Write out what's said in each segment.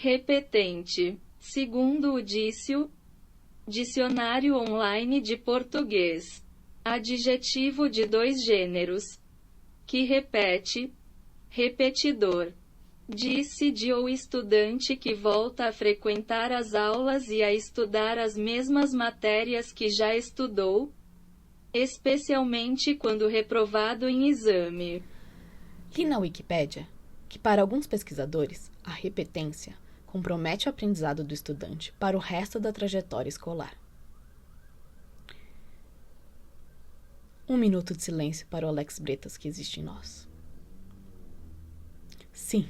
Repetente. Segundo o Dicionário Online de Português. Adjetivo de dois gêneros. Que repete. Repetidor. Disse ou estudante que volta a frequentar as aulas e a estudar as mesmas matérias que já estudou, especialmente quando reprovado em exame. Li na Wikipédia que, para alguns pesquisadores, a repetência compromete o aprendizado do estudante para o resto da trajetória escolar. 1 minuto de silêncio para o Alex Bretas que existe em nós. Sim.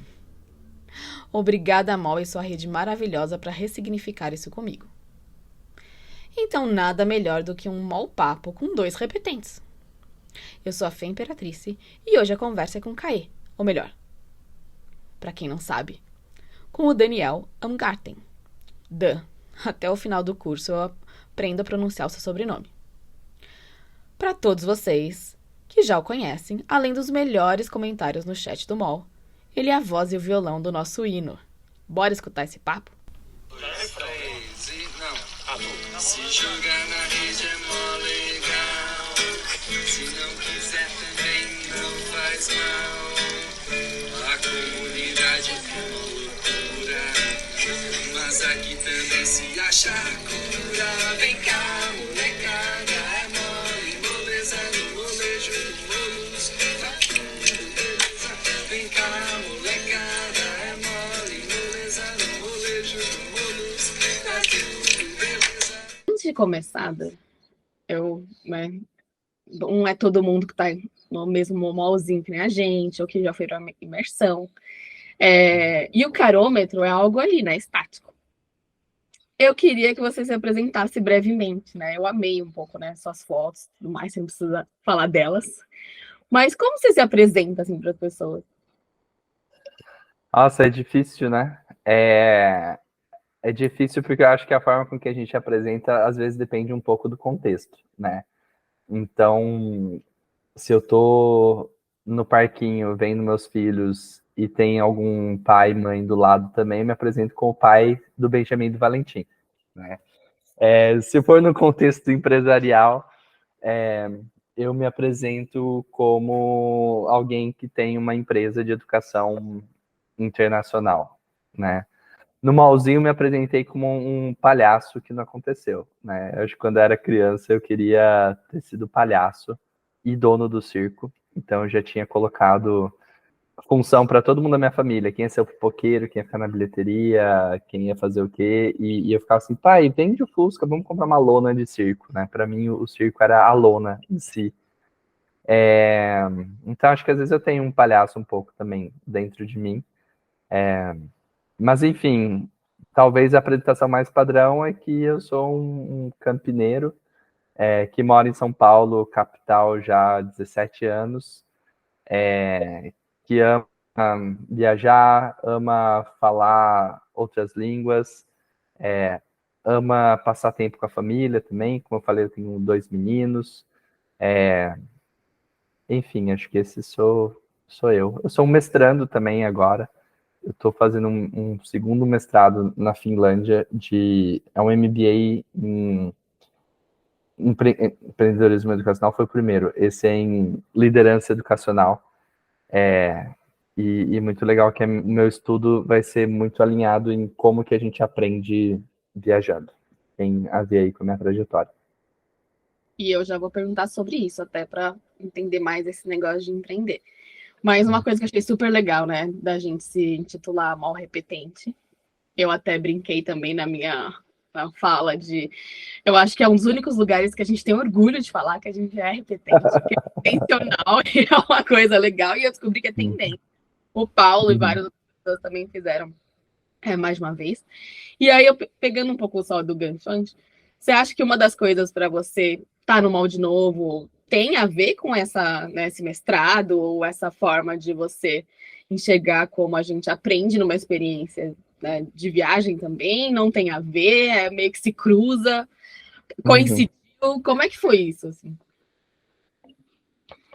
Obrigada, Mol, e sua rede maravilhosa para ressignificar isso comigo. Então, nada melhor do que um Mol Papo com 2 repetentes. Eu sou a Fê Imperatrice e hoje a conversa é com Caê, ou melhor, para quem não sabe, com o Daniel Amgarten. Até o final do curso eu aprendo a pronunciar o seu sobrenome. Para todos vocês que já o conhecem, além dos melhores comentários no chat do Mol, ele é a voz e o violão do nosso hino. Bora escutar esse papo? Se jogar na rede é mó legal. Se não quiser também não faz mal. A comunidade é uma loucura, mas aqui também se acha cura. Vem cá, molecada, é mole, moleza no molejo do molos. Tá tudo beleza. Vem cá, molecada, é mole, moleza no molejo do molos. Tá tudo beleza. Antes de começar, não é todo mundo que está no mesmo molzinho que nem a gente, ou que já foi para imersão. E o carômetro é algo ali, né, estático. Eu queria que você se apresentasse brevemente, né? Eu amei um pouco, né, suas fotos e tudo mais, você não precisa falar delas. Mas como você se apresenta, assim, para as pessoas? Nossa, é difícil, né? É difícil porque eu acho que a forma com que a gente apresenta, às vezes, depende um pouco do contexto, né? Então, se eu tô no parquinho vendo meus filhos e tem algum pai e mãe do lado também, eu me apresento com o pai do Benjamin e do Valentim, né? Se for no contexto empresarial, eu me apresento como alguém que tem uma empresa de educação internacional, né? No Malzinho, eu me apresentei como um palhaço que não aconteceu, né? Eu acho que quando eu era criança, eu queria ter sido palhaço e dono do circo. Então, eu já tinha colocado função para todo mundo da minha família. Quem ia ser o pipoqueiro, quem ia ficar na bilheteria, quem ia fazer o quê. E eu ficava assim, pai, vende o Fusca, vamos comprar uma lona de circo, né? Para mim, o circo era a lona em si. Então, acho que às vezes eu tenho um palhaço um pouco também dentro de mim. Mas, enfim, talvez a apresentação mais padrão é que eu sou um campineiro que mora em São Paulo, capital, já há 17 anos, que ama viajar, ama falar outras línguas, ama passar tempo com a família também. Como eu falei, eu tenho 2 meninos. Enfim, acho que esse sou eu. Eu sou um mestrando também agora. Eu estou fazendo um segundo mestrado na Finlândia, é um MBA em empreendedorismo educacional, foi o primeiro. Esse é em liderança educacional. E muito legal que o meu estudo vai ser muito alinhado em como que a gente aprende viajando. Tem a ver aí com a minha trajetória. E eu já vou perguntar sobre isso, até para entender mais esse negócio de empreender. Mas uma coisa que eu achei super legal, né, da gente se intitular Mal Repetente, eu até brinquei também na minha fala eu acho que é um dos únicos lugares que a gente tem orgulho de falar que a gente é repetente, porque é intencional e é uma coisa legal, e eu descobri que é tendência. O Paulo e várias outras pessoas também fizeram mais de uma vez. E aí, eu pegando um pouco só do gancho antes, você acha que uma das coisas para você estar no molde novo tem a ver com esse mestrado ou essa forma de você enxergar como a gente aprende numa experiência, né, de viagem também? Não tem a ver? Meio que se cruza? Coincidiu? Como é que foi isso, assim?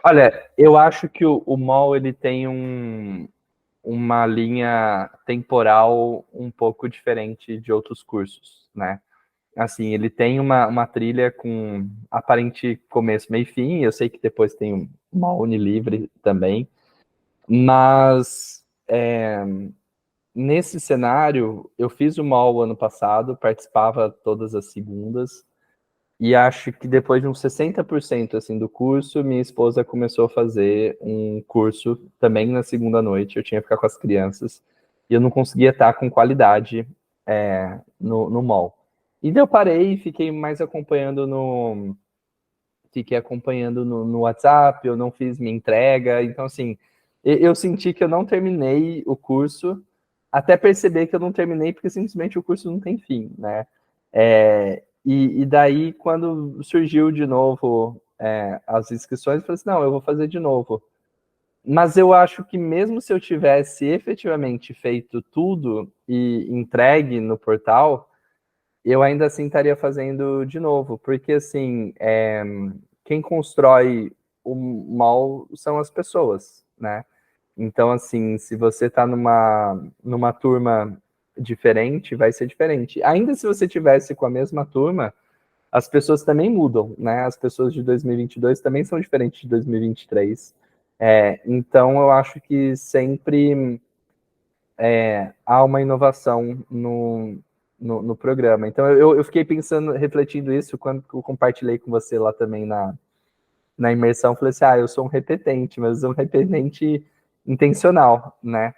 Olha, eu acho que o MOL ele tem uma linha temporal um pouco diferente de outros cursos, né? Assim, ele tem uma trilha com aparente começo, meio e fim. Eu sei que depois tem uma Unilivre também, mas nesse cenário, eu fiz o MOL ano passado, participava todas as segundas, e acho que depois de uns 60% assim, do curso, minha esposa começou a fazer um curso também na segunda noite. Eu tinha que ficar com as crianças, e eu não conseguia estar com qualidade no MOL. E daí eu parei e fiquei mais acompanhando no WhatsApp. Eu não fiz minha entrega. Então, assim, eu senti que eu não terminei o curso, até perceber que eu não terminei porque simplesmente o curso não tem fim, né? E daí, quando surgiu de novo as inscrições, eu falei assim, não, eu vou fazer de novo. Mas eu acho que mesmo se eu tivesse efetivamente feito tudo e entregue no portal, eu ainda assim estaria fazendo de novo, porque assim, quem constrói o mal são as pessoas, né? Então, assim, se você está numa turma diferente, vai ser diferente. Ainda se você tivesse com a mesma turma, as pessoas também mudam, né? As pessoas de 2022 também são diferentes de 2023. Então, eu acho que sempre há uma inovação no programa. Então, eu fiquei pensando, refletindo isso, quando eu compartilhei com você lá também na imersão. Falei assim, eu sou um repetente, mas um repetente intencional, né?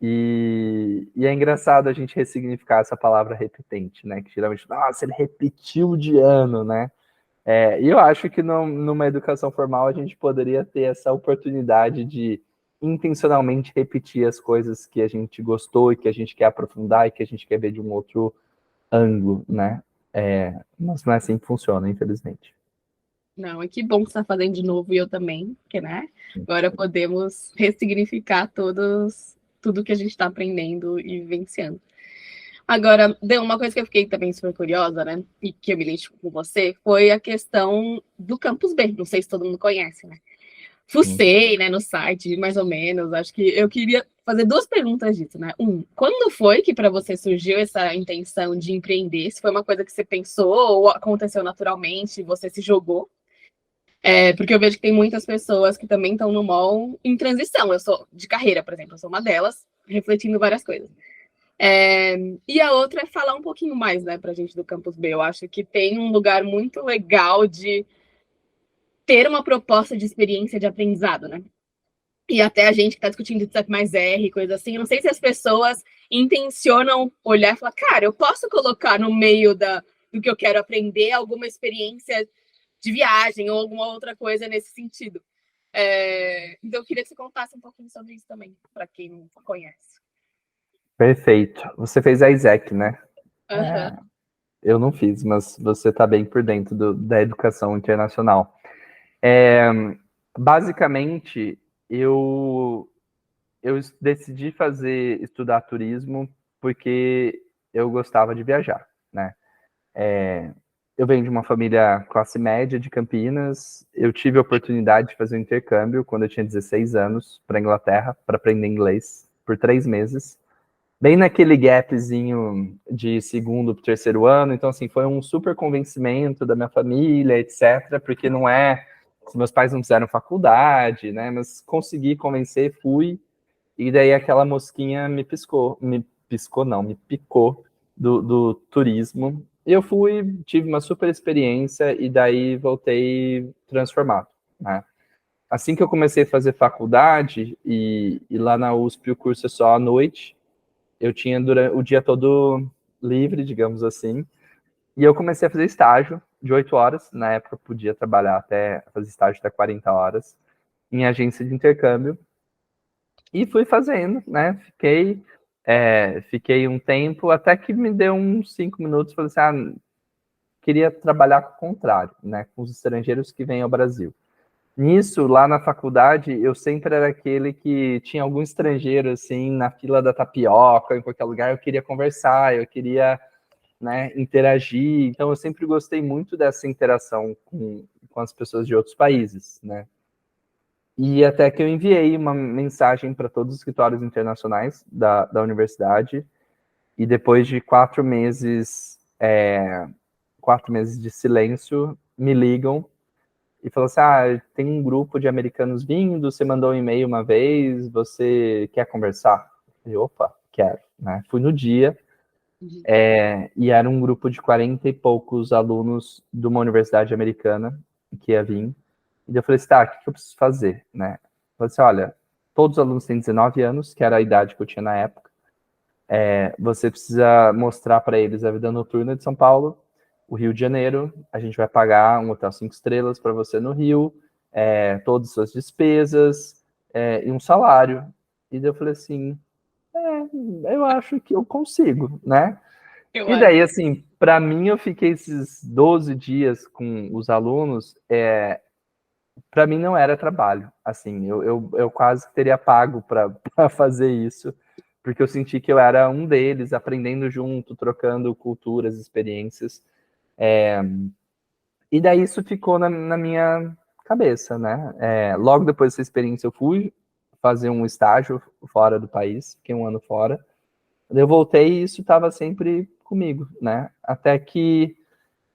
E é engraçado a gente ressignificar essa palavra repetente, né? Que geralmente, nossa, ele repetiu de ano, né? E eu acho que numa educação formal a gente poderia ter essa oportunidade de intencionalmente repetir as coisas que a gente gostou e que a gente quer aprofundar e que a gente quer ver de um outro ângulo, né? Mas não é assim que funciona, infelizmente. Não, e que bom que você está fazendo de novo e eu também, porque, né? Agora podemos ressignificar tudo que a gente está aprendendo e vivenciando. Agora, deu uma coisa que eu fiquei também super curiosa, né? E que eu me identifico com você, foi a questão do Campus B. Não sei se todo mundo conhece, né? Fucei, né, no site, mais ou menos. Acho que eu queria fazer duas perguntas disso, né? Quando foi que para você surgiu essa intenção de empreender? Se foi uma coisa que você pensou ou aconteceu naturalmente, você se jogou? Porque eu vejo que tem muitas pessoas que também estão no mall em transição. Eu sou de carreira, por exemplo, eu sou uma delas, refletindo várias coisas. E a outra é falar um pouquinho mais, né, pra gente do Campus B. Eu acho que tem um lugar muito legal de ter uma proposta de experiência de aprendizado, né? E até a gente que está discutindo de mais R, coisa assim, eu não sei se as pessoas intencionam olhar e falar, cara, eu posso colocar no meio do que eu quero aprender alguma experiência de viagem ou alguma outra coisa nesse sentido. Então eu queria que você contasse um pouquinho sobre isso também, para quem não conhece. Perfeito. Você fez a ISEC, né? Uhum. Eu não fiz, mas você está bem por dentro da educação internacional. Basicamente, eu decidi estudar turismo porque eu gostava de viajar, né? Eu venho de uma família classe média de Campinas. Eu tive a oportunidade de fazer um intercâmbio quando eu tinha 16 anos para a Inglaterra, para aprender inglês por 3 meses. Bem naquele gapzinho de segundo para o terceiro ano. Então, assim, foi um super convencimento da minha família, etc. Porque não meus pais não fizeram faculdade, né? Mas consegui convencer, fui. E daí aquela mosquinha me picou do turismo. E eu fui, tive uma super experiência e daí voltei transformado, né? Assim que eu comecei a fazer faculdade, e lá na USP o curso é só à noite, eu tinha o dia todo livre, digamos assim, e eu comecei a fazer estágio de 8 horas. Na época eu podia trabalhar fazer estágio até 40 horas, em agência de intercâmbio, e fui fazendo, né? Fiquei um tempo, até que me deu uns 5 minutos, falei assim, queria trabalhar com o contrário, né? Com os estrangeiros que vêm ao Brasil. Nisso, lá na faculdade, eu sempre era aquele que tinha algum estrangeiro, assim, na fila da tapioca, em qualquer lugar, eu queria conversar, eu queria, né, interagir. Então, eu sempre gostei muito dessa interação com as pessoas de outros países, né? E até que eu enviei uma mensagem para todos os escritórios internacionais da universidade, e depois de 4 meses de silêncio, me ligam e falam assim, tem um grupo de americanos vindo, você mandou um e-mail uma vez, você quer conversar? E opa, quero, né? Fui no dia, e era um grupo de 40 e poucos alunos de uma universidade americana que ia vir. E eu falei assim, o que eu preciso fazer, né? Eu falei assim, olha, todos os alunos têm 19 anos, que era a idade que eu tinha na época. Você precisa mostrar para eles a vida noturna de São Paulo, o Rio de Janeiro, a gente vai pagar um hotel 5 estrelas para você no Rio, todas as suas despesas, e um salário. E daí eu falei assim, eu acho que eu consigo, né? E daí, assim, para mim, eu fiquei esses 12 dias com os alunos, para mim não era trabalho, assim, eu quase teria pago para fazer isso, porque eu senti que eu era um deles, aprendendo junto, trocando culturas, experiências, e daí isso ficou na minha cabeça, né? Logo depois dessa experiência eu fui fazer um estágio fora do país, fiquei um ano fora, eu voltei e isso estava sempre comigo, né? Até que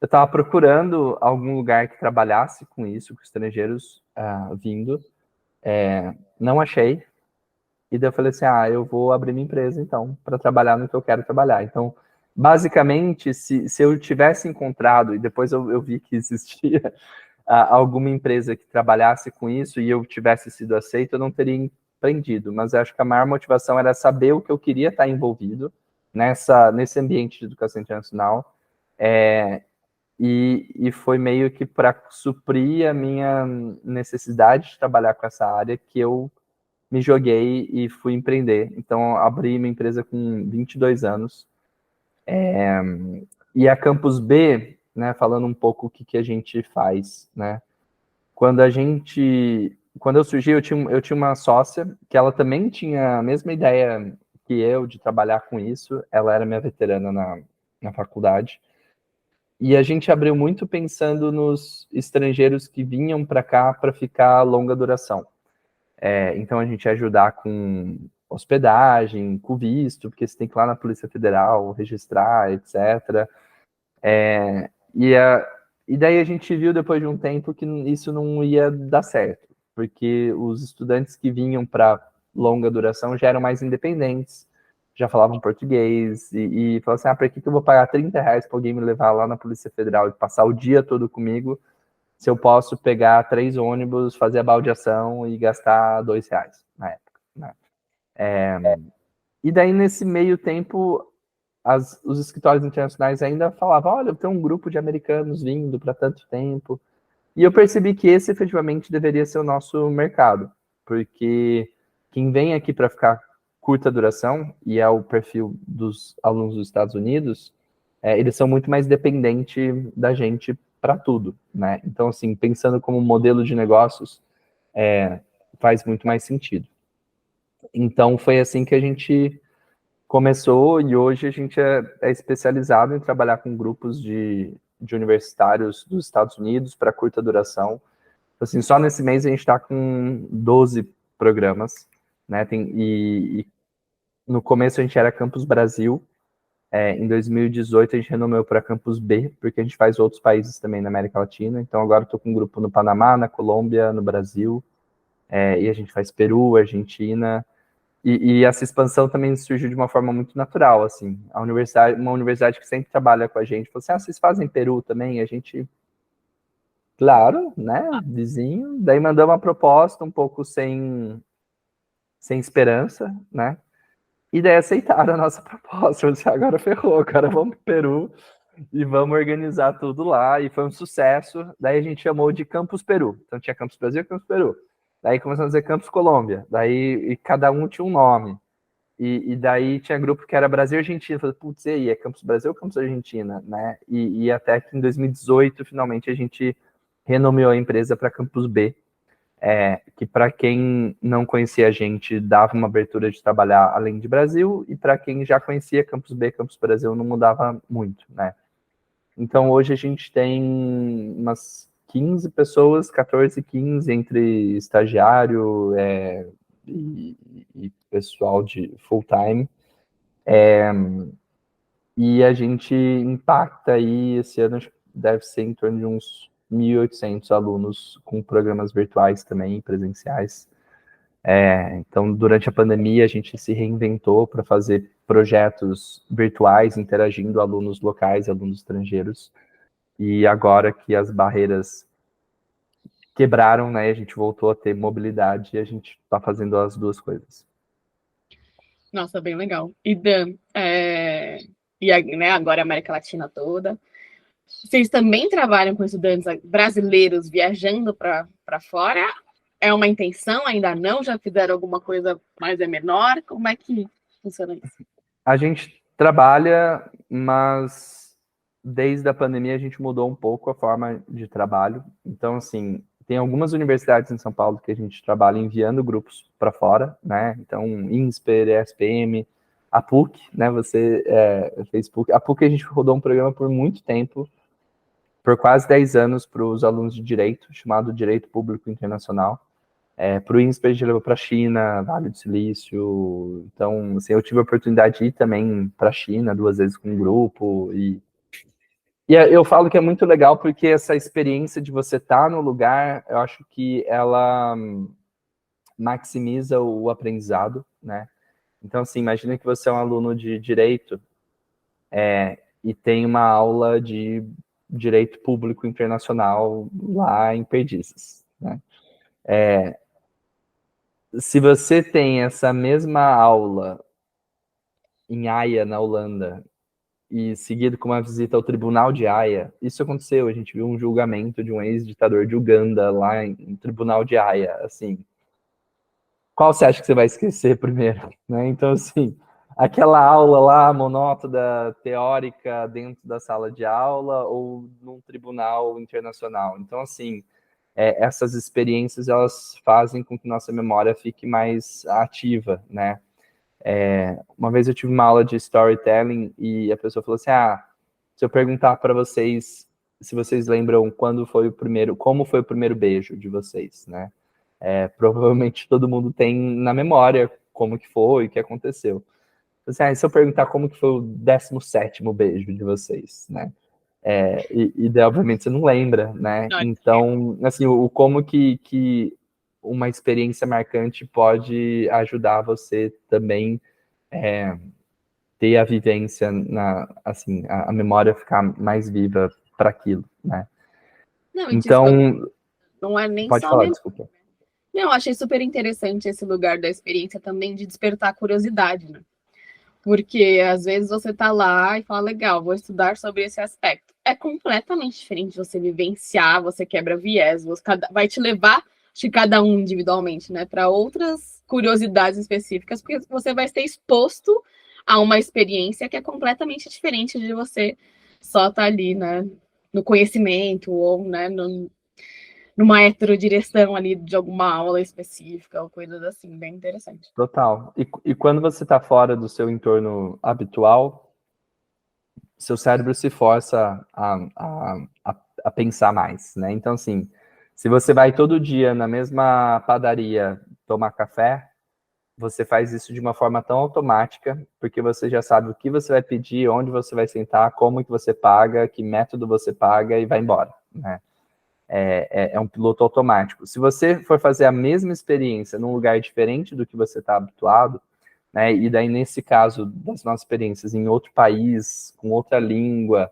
eu estava procurando algum lugar que trabalhasse com isso, com estrangeiros vindo, não achei, e daí eu falei assim, eu vou abrir minha empresa, então, para trabalhar no que eu quero trabalhar. Então, basicamente, se eu tivesse encontrado, e depois eu vi que existia alguma empresa que trabalhasse com isso e eu tivesse sido aceito, eu não teria empreendido, mas eu acho que a maior motivação era saber o que eu queria estar envolvido nesse ambiente de educação internacional, e foi meio que para suprir a minha necessidade de trabalhar com essa área que eu me joguei e fui empreender. Então, abri minha empresa com 22 anos. E a Campus B, né, falando um pouco o que a gente faz, né? Quando eu surgi, eu tinha uma sócia que ela também tinha a mesma ideia que eu de trabalhar com isso. Ela era minha veterana na faculdade. E a gente abriu muito pensando nos estrangeiros que vinham para cá para ficar a longa duração. Então a gente ia ajudar com hospedagem, com visto, porque você tem que ir lá na Polícia Federal, registrar, etc. E daí a gente viu depois de um tempo que isso não ia dar certo, porque os estudantes que vinham para longa duração já eram mais independentes, já falavam português, e falavam assim, para que eu vou pagar R$30 para alguém me levar lá na Polícia Federal e passar o dia todo comigo, se eu posso pegar 3 ônibus, fazer a baldeação e gastar R$2 na época, né? E daí, nesse meio tempo, os escritórios internacionais ainda falavam, olha, eu tenho um grupo de americanos vindo para tanto tempo. E eu percebi que esse, efetivamente, deveria ser o nosso mercado, porque quem vem aqui para ficar curta duração, e é o perfil dos alunos dos Estados Unidos, eles são muito mais dependentes da gente para tudo, né? Então, assim, pensando como modelo de negócios, faz muito mais sentido. Então, foi assim que a gente começou, e hoje a gente é especializado em trabalhar com grupos de universitários dos Estados Unidos para curta duração. Assim, só nesse mês a gente está com 12 programas, né? E no começo a gente era Campus Brasil, em 2018 a gente renomeou para Campus B, porque a gente faz outros países também na América Latina. Então agora estou com um grupo no Panamá, na Colômbia, no Brasil, e a gente faz Peru, Argentina. E essa expansão também surgiu de uma forma muito natural, assim. Uma universidade que sempre trabalha com a gente falou assim, vocês fazem Peru também? A gente, claro, né, vizinho. Daí mandamos uma proposta um pouco sem esperança, né? E daí aceitaram a nossa proposta. Eu disse, agora ferrou, agora vamos para o Peru e vamos organizar tudo lá. E foi um sucesso. Daí a gente chamou de Campus Peru. Então tinha Campus Brasil e Campus Peru. Daí começamos a dizer Campus Colômbia. Daí e cada um tinha um nome. E daí tinha grupo que era Brasil e Argentina. Falei, putz, e aí, é Campus Brasil ou Campus Argentina? Né? E até que em 2018, finalmente, a gente renomeou a empresa para Campus B. Que para quem não conhecia a gente, dava uma abertura de trabalhar além de Brasil, e para quem já conhecia Campus B, Campus Brasil, não mudava muito, né? Então, hoje a gente tem umas 15 pessoas, 14, 15, entre estagiário e pessoal de full-time. E a gente impacta aí, esse ano deve ser em torno de uns 1.800 alunos com programas virtuais também, presenciais. Então, durante a pandemia, a gente se reinventou para fazer projetos virtuais, interagindo alunos locais, alunos estrangeiros. E agora que as barreiras quebraram, né, a gente voltou a ter mobilidade e a gente está fazendo as duas coisas. Nossa, bem legal. E Dan, né, agora a América Latina toda. Vocês também trabalham com estudantes brasileiros viajando para fora? É uma intenção? Ainda não? Já fizeram alguma coisa mais menor? Como é que funciona isso? A gente trabalha, mas desde a pandemia a gente mudou um pouco a forma de trabalho. Então, assim, tem algumas universidades em São Paulo que a gente trabalha enviando grupos para fora, né? Então, INSPER, ESPM, a PUC, né? Você fez PUC. A PUC a gente rodou um programa por muito tempo, por quase 10 anos, para os alunos de Direito, chamado Direito Público Internacional. Para o INSPER a gente levou para a China, Vale do Silício. Então, assim, eu tive a oportunidade de ir também para a China 2 vezes com um grupo. E eu falo que é muito legal porque essa experiência de você estar no lugar, eu acho que ela maximiza o aprendizado, né? Então, assim, imagina que você é um aluno de Direito e tem uma aula de Direito Público Internacional lá em Perdizes, né? Se você tem essa mesma aula em Haia, na Holanda, e seguido com uma visita ao Tribunal de Haia, isso aconteceu, a gente viu um julgamento de um ex-ditador de Uganda lá no Tribunal de Haia, assim, qual você acha que você vai esquecer primeiro, né? Então, assim, aquela aula lá, monótona, teórica, dentro da sala de aula ou num tribunal internacional. Então, assim, essas experiências, elas fazem com que nossa memória fique mais ativa, né? Uma vez eu tive uma aula de storytelling e a pessoa falou assim, se eu perguntar para vocês se vocês lembram como foi o primeiro beijo de vocês, né? Provavelmente todo mundo tem na memória como que foi, o que aconteceu. Assim, se eu perguntar como que foi o 17º beijo de vocês, né? E obviamente você não lembra, né? Então, assim, como que uma experiência marcante pode ajudar você também ter a vivência, assim, a memória ficar mais viva para aquilo, né? Não, Então, não é nem pode só falar, desculpa. Não, achei super interessante esse lugar da experiência também de despertar curiosidade, né? Porque às vezes você tá lá e fala, legal, vou estudar sobre esse aspecto. É completamente diferente de você vivenciar, você quebra viés, vai te levar de cada um individualmente, né, para outras curiosidades específicas, porque você vai ser exposto a uma experiência que é completamente diferente de você só estar ali, né, no conhecimento ou, né, numa heterodireção ali de alguma aula específica ou coisas assim, bem interessante. Total. E quando você está fora do seu entorno habitual, seu cérebro se força a pensar mais, né? Então, assim, se você vai todo dia na mesma padaria tomar café, você faz isso de uma forma tão automática, porque você já sabe o que você vai pedir, onde você vai sentar, como que você paga, que método você paga e vai embora, né? É um piloto automático. Se você for fazer a mesma experiência num lugar diferente do que você está habituado, né, e daí nesse caso das nossas experiências em outro país, com outra língua,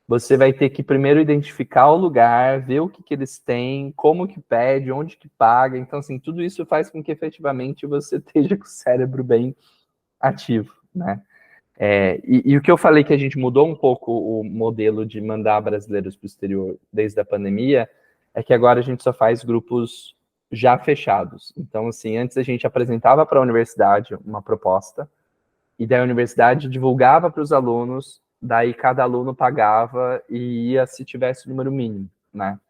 você vai ter que primeiro identificar o lugar, ver o que eles têm, como que pede, onde que paga. Então, assim, tudo isso faz com que efetivamente você esteja com o cérebro bem ativo, né? E o que eu falei que a gente mudou um pouco o modelo de mandar brasileiros para o exterior desde a pandemia, é que agora a gente só faz grupos já fechados. Então, assim, antes a gente apresentava para a universidade uma proposta, e daí a universidade divulgava para os alunos, daí cada aluno pagava e ia se tivesse o número mínimo, né?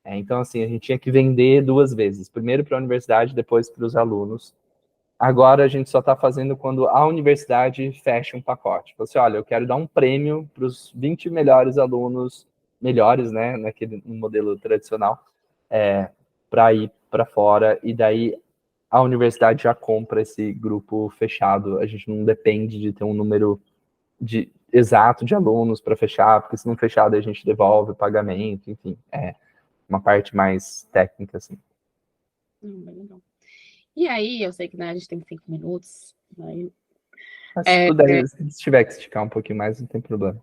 Então, assim, a gente tinha que vender 2 vezes, primeiro para a universidade, depois para os alunos. Agora a gente só está fazendo quando a universidade fecha um pacote. Fala assim, olha, eu quero dar um prêmio para os 20 melhores alunos melhores, né, naquele modelo tradicional, para ir para fora, e daí a universidade já compra esse grupo fechado. A gente não depende de ter um número exato de alunos para fechar, porque se não fechar, daí a gente devolve o pagamento, enfim, é uma parte mais técnica, assim. Bem legal. E aí, eu sei que, né, a gente tem 5 minutos, né? Mas se puder, se tiver que esticar um pouquinho mais, não tem problema.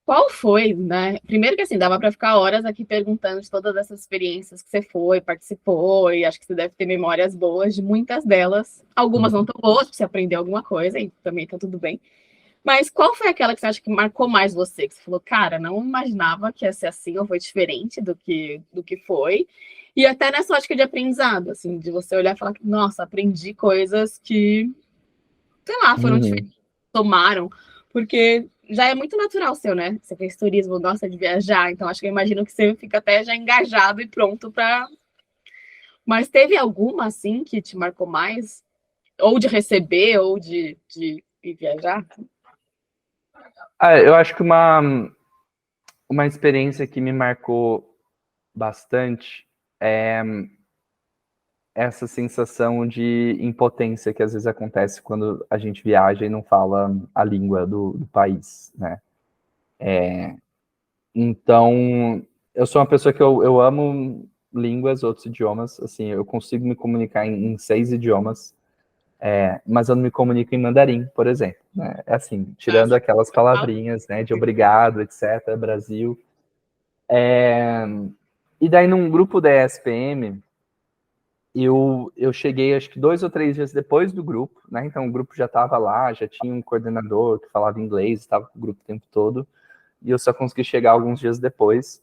Qual foi, né? Primeiro que assim, dava para ficar horas aqui perguntando de todas essas experiências que você foi, participou, e acho que você deve ter memórias boas de muitas delas. Algumas não tão boas, porque você aprendeu alguma coisa, e também tá tudo bem. Mas qual foi aquela que você acha que marcou mais você? Que você falou, cara, não imaginava que ia ser assim, ou foi diferente do que foi. E até nessa ótica de aprendizado, assim, de você olhar e falar, nossa, aprendi coisas que, sei lá, foram diferentes, tomaram, porque já é muito natural seu, né? Você fez turismo, gosta de viajar, então acho que eu imagino que você fica até já engajado e pronto para. Mas teve alguma, assim, que te marcou mais? Ou de receber, ou de ir viajar? Eu acho que uma experiência que me marcou bastante é essa sensação de impotência que às vezes acontece quando a gente viaja e não fala a língua do país, né? Então, eu sou uma pessoa que eu amo línguas, outros idiomas, assim, eu consigo me comunicar em 6 idiomas, mas eu não me comunico em mandarim, por exemplo, né? É assim, tirando aquelas palavrinhas, né, de obrigado, etc., Brasil. E daí, num grupo da ESPM, eu cheguei, acho que 2 ou 3 dias depois do grupo, né? Então, o grupo já estava lá, já tinha um coordenador que falava inglês, estava com o grupo o tempo todo, e eu só consegui chegar alguns dias depois.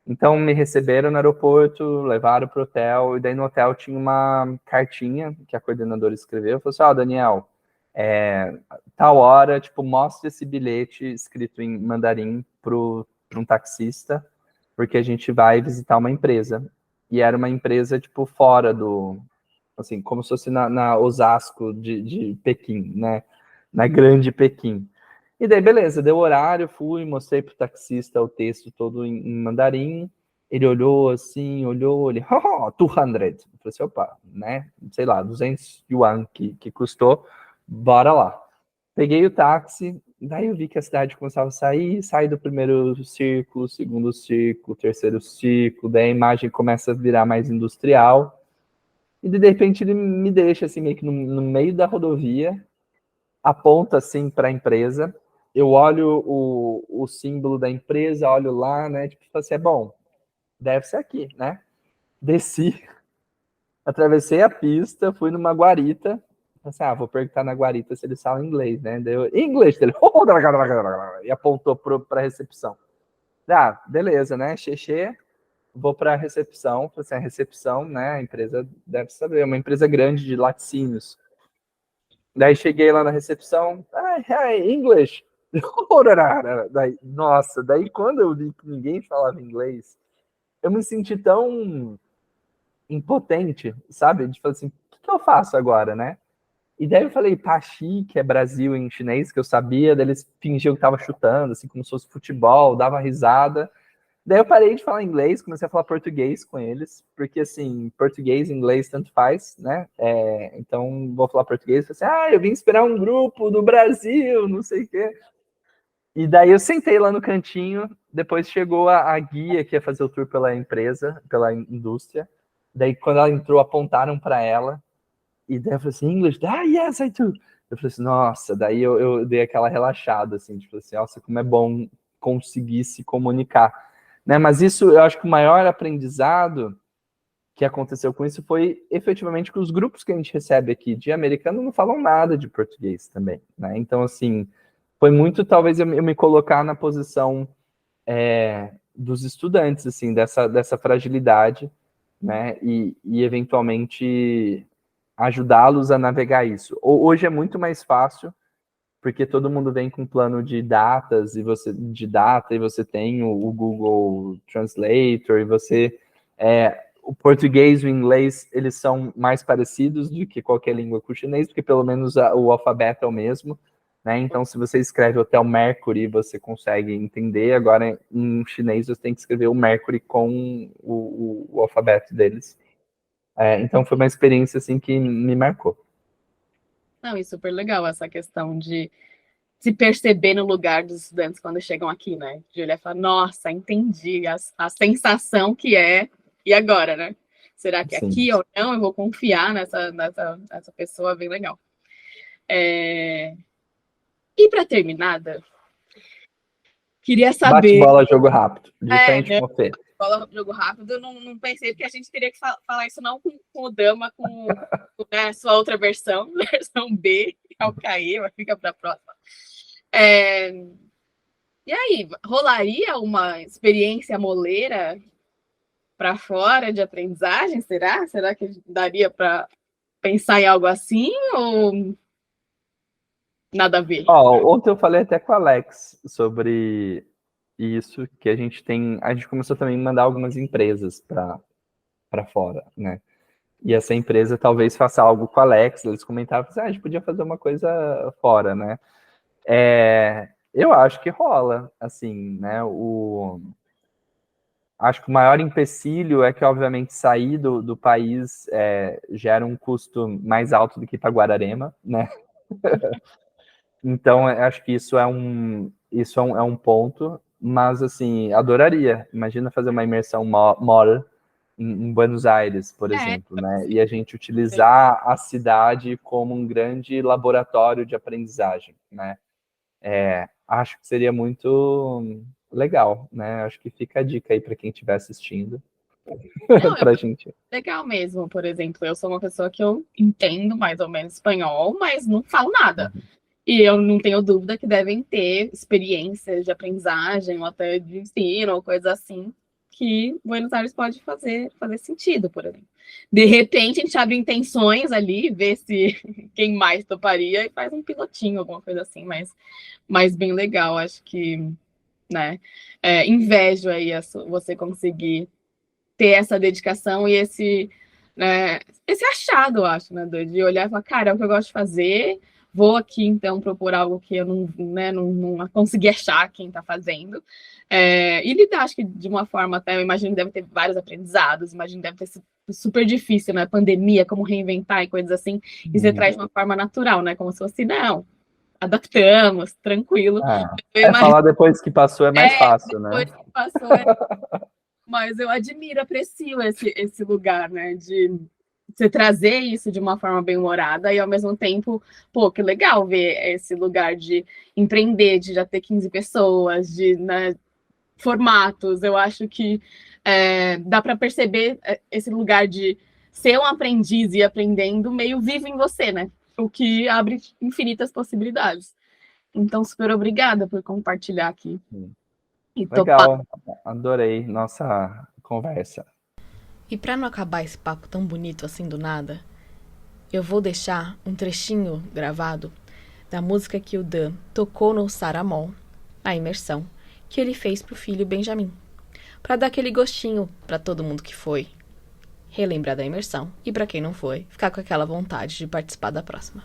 Então, me receberam no aeroporto, levaram para o hotel, e daí no hotel tinha uma cartinha que a coordenadora escreveu, falou assim, Daniel, tal hora, tipo, mostre esse bilhete escrito em mandarim para um taxista, porque a gente vai visitar uma empresa. E era uma empresa, tipo, fora assim, como se fosse na Osasco de Pequim, né? Na grande Pequim. E daí, beleza, deu horário, fui, mostrei pro taxista o texto todo em mandarim. Ele olhou assim, ele, 200. Eu falei assim, opa, né? Sei lá, 200 yuan que custou, bora lá. Peguei o táxi, daí eu vi que a cidade começava a sair do primeiro círculo, segundo círculo, terceiro círculo, daí a imagem começa a virar mais industrial. E de repente ele me deixa assim, meio que no meio da rodovia, aponta assim para a empresa. Eu olho o símbolo da empresa, olho lá, né? Tipo assim, bom, deve ser aqui, né? Desci, atravessei a pista, fui numa guarita. Assim, vou perguntar na guarita se eles falam inglês, né? Daí eu, inglês dele, e apontou para a recepção. Beleza, né? Xexê, vou para a recepção. Assim, a recepção, né? A empresa deve saber, é uma empresa grande de laticínios. Daí cheguei lá na recepção, English. Daí quando eu vi que ninguém falava inglês, eu me senti tão impotente, sabe? De falar assim, o que eu faço agora, né? E daí eu falei, Taxi, que é Brasil em chinês, que eu sabia, daí eles fingiam que tava chutando, assim, como se fosse futebol, dava risada. Daí eu parei de falar inglês, comecei a falar português com eles, porque assim, português e inglês tanto faz, né? Então vou falar português, falei assim, eu vim esperar um grupo do Brasil, não sei o quê. E daí eu sentei lá no cantinho, depois chegou a guia que ia fazer o tour pela empresa, pela indústria. Daí quando ela entrou, apontaram para ela, e daí eu falei assim, English? Yes, I do. Eu falei assim, nossa, daí eu dei aquela relaxada, assim, tipo assim, nossa, como é bom conseguir se comunicar. Né? Mas isso, eu acho que o maior aprendizado que aconteceu com isso foi efetivamente que os grupos que a gente recebe aqui de americano não falam nada de português também, né? Então, assim, foi muito, talvez, eu me colocar na posição dos estudantes, assim, dessa fragilidade, né? E eventualmente ajudá-los a navegar isso. Hoje é muito mais fácil, porque todo mundo vem com plano de datas e você tem o Google Translator e você o português e o inglês eles são mais parecidos do que qualquer língua com o chinês, porque pelo menos o alfabeto é o mesmo, né? Então, se você escreve Hotel Mercury, você consegue entender. Agora, em chinês, você tem que escrever o Mercury com o alfabeto deles. Então, foi uma experiência, assim, que me marcou. Não, e super legal essa questão de se perceber no lugar dos estudantes quando chegam aqui, né? De olhar e falar, nossa, entendi a sensação que é, e agora, né? Será que é Sim. aqui ou não? Eu vou confiar nessa pessoa, bem legal. E para terminar, Dan, queria saber... Bate-bola, jogo rápido. De frente né? com o Fê. Bola, jogo rápido, não pensei que a gente teria que falar isso não com o Dama, com né, sua outra versão, versão B, Alcaê, mas fica para a próxima. E aí, rolaria uma experiência moleira para fora de aprendizagem, será? Será que daria para pensar em algo assim ou nada a ver? Ontem eu falei até com o Alex sobre isso, que a gente começou também a mandar algumas empresas para fora, né? E essa empresa talvez faça algo com o Alex, eles comentavam assim, a gente podia fazer uma coisa fora, né? Eu acho que rola, assim, né? Acho que o maior empecilho é que, obviamente, sair do país gera um custo mais alto do que para Guararema, né? Então, acho que isso é um ponto, mas, assim, adoraria. Imagina fazer uma imersão mall em Buenos Aires, por exemplo, né? E a gente utilizar a cidade como um grande laboratório de aprendizagem, né? Acho que seria muito legal, né? Acho que fica a dica aí para quem estiver assistindo. Pra gente. Legal mesmo, por exemplo, eu sou uma pessoa que eu entendo mais ou menos espanhol, mas não falo nada. E eu não tenho dúvida que devem ter experiências de aprendizagem ou até de ensino ou coisa assim, que Buenos Aires pode fazer sentido, por exemplo. De repente, a gente abre intenções ali, vê se quem mais toparia e faz um pilotinho, alguma coisa assim, mas bem legal, acho que, né, invejo aí você conseguir ter essa dedicação e esse achado, eu acho, né, de olhar e falar, cara, é o que eu gosto de fazer, vou aqui, então, propor algo que eu não consegui achar quem está fazendo, e lidar, acho que de uma forma até, eu imagino que deve ter vários aprendizados, imagino que deve ter sido super difícil, né, pandemia, como reinventar e coisas assim, e você traz de uma forma natural, né, como se fosse, não, adaptamos, tranquilo. Falar depois que passou é mais fácil, né? Depois que passou, mas eu admiro, aprecio esse lugar, né, de você trazer isso de uma forma bem humorada e ao mesmo tempo, pô, que legal ver esse lugar de empreender, de já ter 15 pessoas, de, né, formatos. Eu acho que dá para perceber esse lugar de ser um aprendiz e aprendendo meio vivo em você, né? O que abre infinitas possibilidades. Então, super obrigada por compartilhar aqui. E legal, adorei nossa conversa. E para não acabar esse papo tão bonito assim do nada, eu vou deixar um trechinho gravado da música que o Dan tocou no Saramol, a imersão, que ele fez pro filho Benjamin, para dar aquele gostinho para todo mundo que foi, relembrar da imersão, e para quem não foi, ficar com aquela vontade de participar da próxima.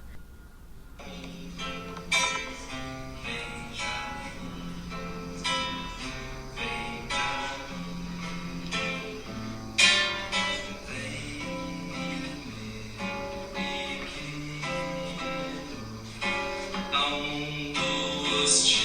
Ao mundo hostil.